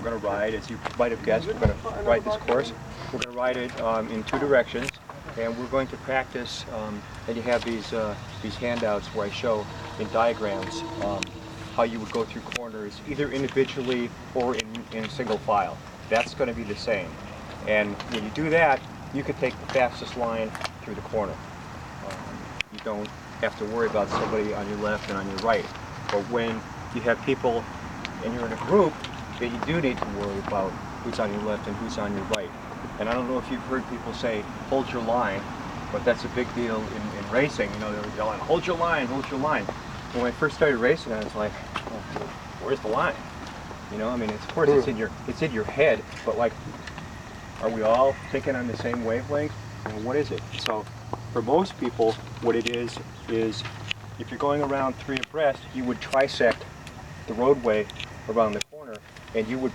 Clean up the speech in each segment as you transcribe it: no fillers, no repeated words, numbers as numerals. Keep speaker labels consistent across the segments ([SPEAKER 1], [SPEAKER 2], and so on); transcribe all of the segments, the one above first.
[SPEAKER 1] we're going to ride, as you might have guessed, we're going to ride this course. We're going to ride it in 2 directions, and we're going to practice, and you have these handouts where I show in diagrams how you would go through corners, either individually or in single file. That's going to be the same. And when you do that, you can take the fastest line through the corner. You don't have to worry about somebody on your left and on your right. But when you have people and you're in a group, then you do need to worry about who's on your left and who's on your right. And I don't know if you've heard people say, hold your line, but that's a big deal in racing. You know, they're yelling, hold your line, hold your line. When I first started racing, I was like, oh, where's the line? You know, I mean, of course it's in your head, but like, are we all thinking on the same wavelength? You know, what is it? So, for most people, what it is if you're going around 3 abreast, you would trisect the roadway around the corner, and you would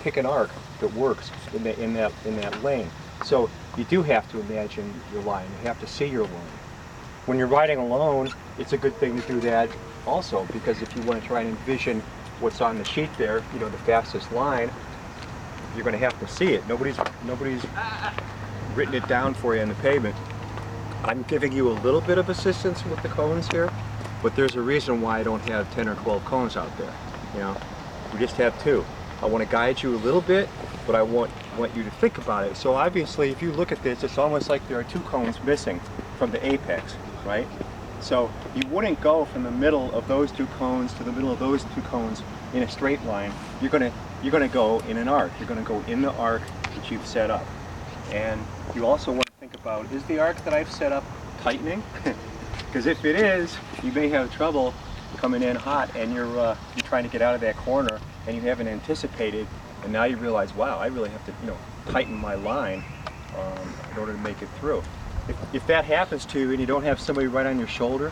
[SPEAKER 1] pick an arc that works in that lane. So you do have to imagine your line. You have to see your line. When you're riding alone, it's a good thing to do that also, because if you want to try and envision what's on the sheet there, you know, the fastest line, you're going to have to see it. Nobody's written it down for you on the pavement. I'm giving you a little bit of assistance with the cones here, but there's a reason why I don't have 10 or 12 cones out there. You know, we just have 2. I want to guide you a little bit, but I want you to think about it. So obviously, if you look at this, it's almost like there are 2 cones missing from the apex, right? So you wouldn't go from the middle of those 2 cones to the middle of those 2 cones in a straight line. You're gonna go in an arc. You're gonna go in the arc that you've set up. And you also want to think about, is the arc that I've set up tightening? Because if it is, you may have trouble coming in hot, and you're trying to get out of that corner, and you haven't anticipated, and now you realize, wow, I really have to, you know, tighten my line in order to make it through. If that happens to you and you don't have somebody right on your shoulder,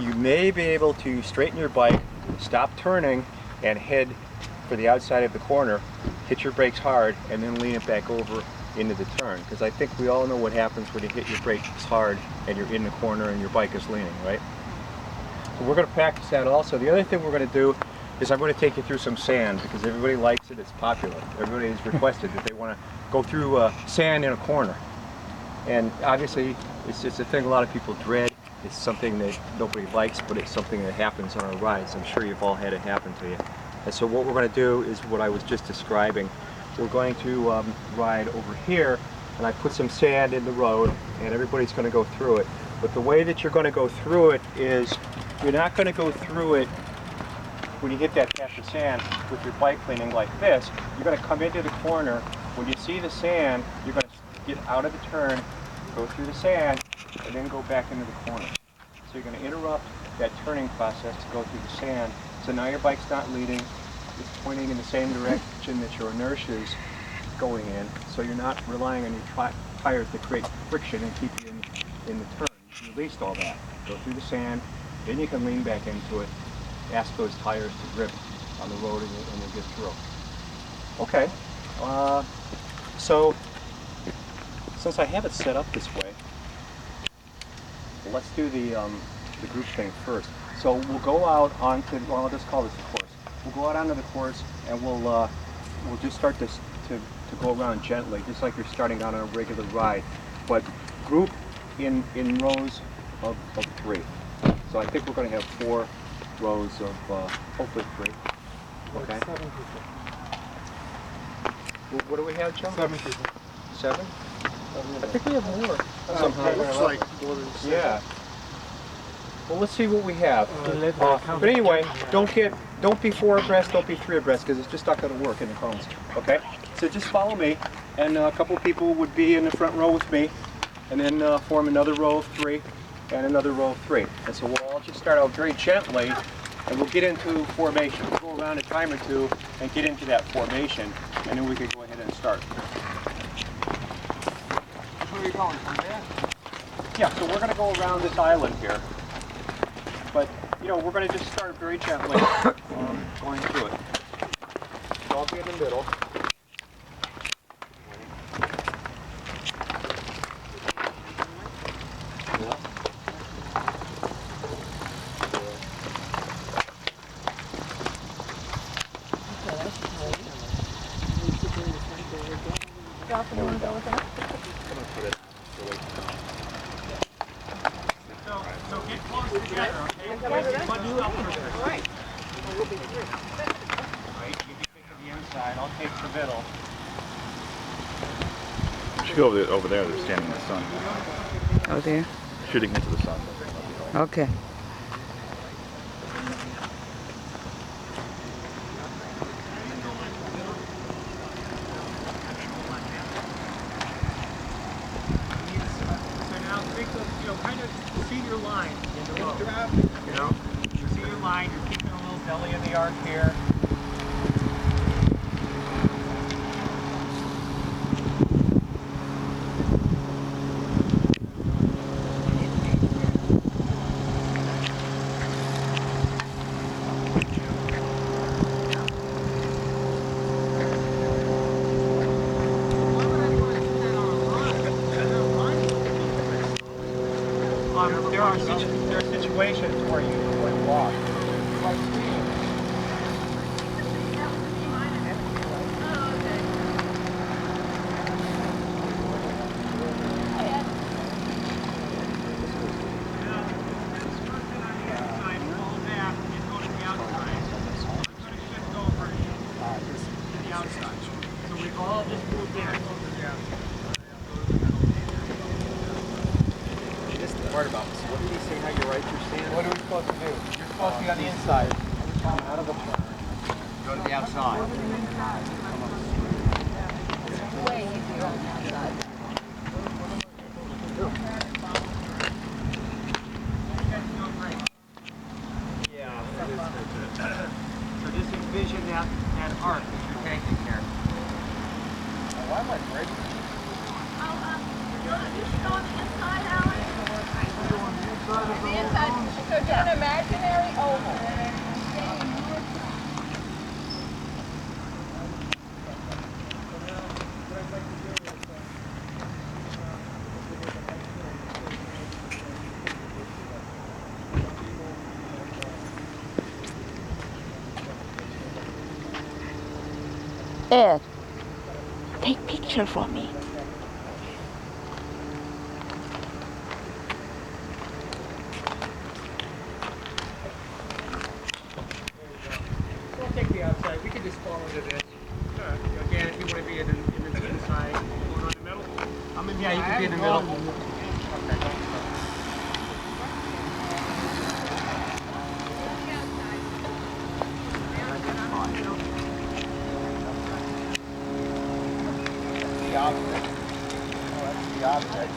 [SPEAKER 1] you may be able to straighten your bike, stop turning, and head for the outside of the corner, hit your brakes hard, and then lean it back over into the turn. Because I think we all know what happens when you hit your brakes hard and you're in the corner and your bike is leaning, right? So we're going to practice that also. The other thing we're going to do is I'm going to take you through some sand, because everybody likes it, it's popular. Everybody has requested that they want to go through sand in a corner. And obviously, it's a thing a lot of people dread. It's something that nobody likes, but it's something that happens on our rides. I'm sure you've all had it happen to you. And so what we're going to do is what I was just describing. We're going to ride over here, and I put some sand in the road, and everybody's going to go through it. But the way that you're going to go through it is, you're not going to go through it when you hit that patch of sand with your bike leaning like this. You're going to come into the corner. When you see the sand, you're going to get out of the turn, go through the sand, and then go back into the corner. So you're going to interrupt that turning process to go through the sand. So now your bike's not leading, it's pointing in the same direction that your inertia is going in, so you're not relying on your tires to create friction and keep you in the turn. You released all that. Go through the sand, then you can lean back into it, ask those tires to grip on the road, and you'll get through. Okay, so since I have it set up this way, let's do the group thing first. So we'll go out onto, well, I'll just call this the course. We'll go out onto the course, and we'll just start this to go around gently, just like you're starting on a regular ride, but group in rows of 3. So I think we're going to have 4 rows of hopefully 3. Okay.
[SPEAKER 2] 7 people.
[SPEAKER 1] What do we have, Joe?
[SPEAKER 2] 7 people.
[SPEAKER 1] 7? I think we have more.
[SPEAKER 2] Somehow it looks like more than 7.
[SPEAKER 1] Yeah. Well, let's see what we have. But anyway, don't be 4 abreast, don't be 3 abreast, because it's just not going to work in the cones. Okay? So just follow me, and a couple people would be in the front row with me, and then form another row of 3 and another row of 3. And so we'll all just start out very gently, and we'll get into formation. We'll go around a time or 2 and get into that formation, and then we can go ahead and start.
[SPEAKER 2] Where are you going? From there?
[SPEAKER 1] Yeah, so we're going to go around this island here. But, you know, we're going to just start very gently going through it. So I'll be in the middle.
[SPEAKER 3] off and you want to go with that?
[SPEAKER 1] So get close together, okay? Bunched up for this.
[SPEAKER 3] Right.
[SPEAKER 1] Right, you can pick the inside, I'll take the middle.
[SPEAKER 4] You should go over there. They're standing in the sun.
[SPEAKER 5] Oh, there?
[SPEAKER 4] Shooting into the sun.
[SPEAKER 5] Okay.
[SPEAKER 1] So now think of, kind of see your line in the road. You see your line, you're keeping a little belly in the arc here. There are situations where you would walk. So we all just moved in.
[SPEAKER 2] Part about this. What did he say how you write your stand?
[SPEAKER 1] What are we supposed to do? You're supposed to be on the inside.
[SPEAKER 2] Out of the
[SPEAKER 1] Go to the outside.
[SPEAKER 3] Way easier on the outside.
[SPEAKER 1] Yeah. So just envision that arc that you're taking here.
[SPEAKER 2] Why am I breaking?
[SPEAKER 3] The inside, so do an imaginary oval.
[SPEAKER 5] Ed, take picture for me.
[SPEAKER 1] We'll take the outside. We can just follow to this. Again, if you want to be in the inside, going on the middle. Yeah, you can be in the middle.
[SPEAKER 2] The object. Oh, that's the object.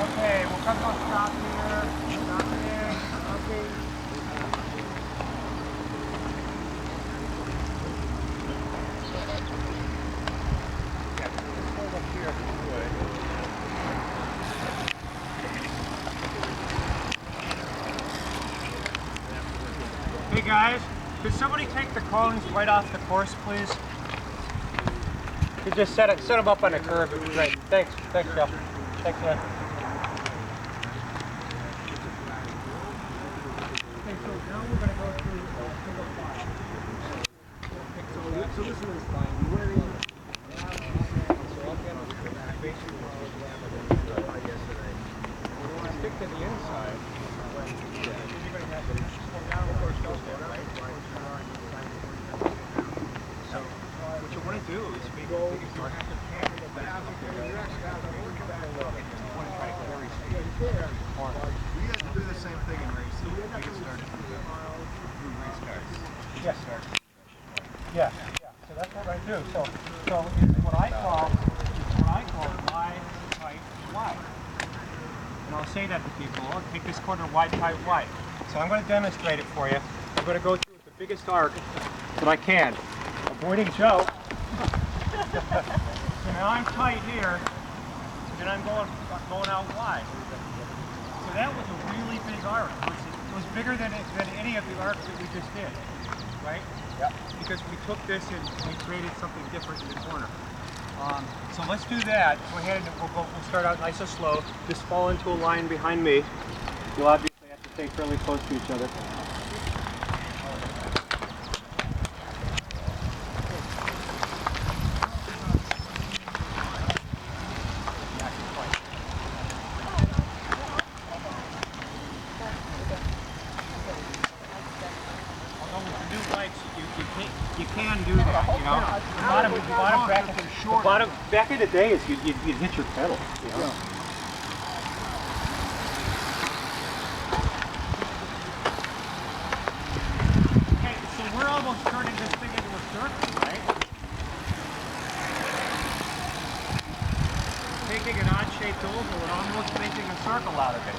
[SPEAKER 1] Okay, we'll come to a stop here. Stop here. Okay. Yeah, just hold up here if you would. Hey guys, could somebody take the cones right off the course, please? You just set them up on the curb. It'd be great. Thanks, Jeff. Thanks, man. Okay, so now we're going to go through single file. So this one is fine. We're in. So I'll get on the back. Basically, yesterday. We want to stick to the inside. You're going to have to slow down before it goes there, right? So what you want to do is we go. You have to pan the back. too. So it's what I call wide, tight, wide. And I'll say that to people. I'll take this corner wide, tight, wide. So I'm going to demonstrate it for you. I'm going to go through the biggest arc that I can, avoiding Joe. So now I'm tight here, and I'm going out wide. So that was a really big arc. It was bigger than any of the arcs that we just did, right?
[SPEAKER 2] Yep.
[SPEAKER 1] Because we took this and we created something different in the corner. So let's do that. Go ahead and we'll start out nice and slow. Just fall into a line behind me. You'll obviously have to stay fairly close to each other. You can do that, you know. The bottom back in the day is you'd hit your pedal, you know. Okay, so we're almost turning this thing into a circle, right? Taking an odd-shaped oval and almost making a circle out of it.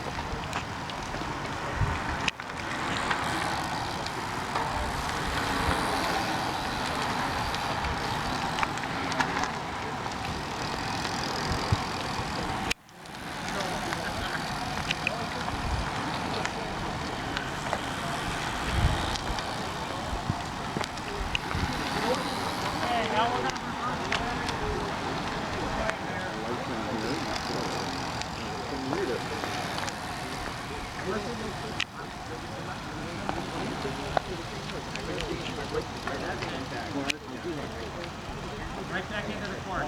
[SPEAKER 1] Right back into the corner.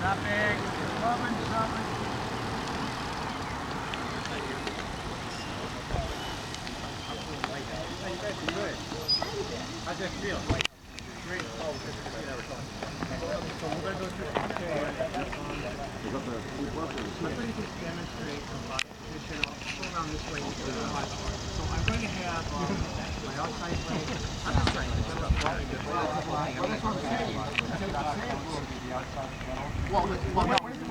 [SPEAKER 1] Stopping. Stopping. How's that feel? Great. So we're going to go through I'm going to just demonstrate some body position. I'll go around this way. So I'm going to have my outside leg. I'm just trying to set up. Well, that's what I'm saying. I think the outside pedal. Well, no.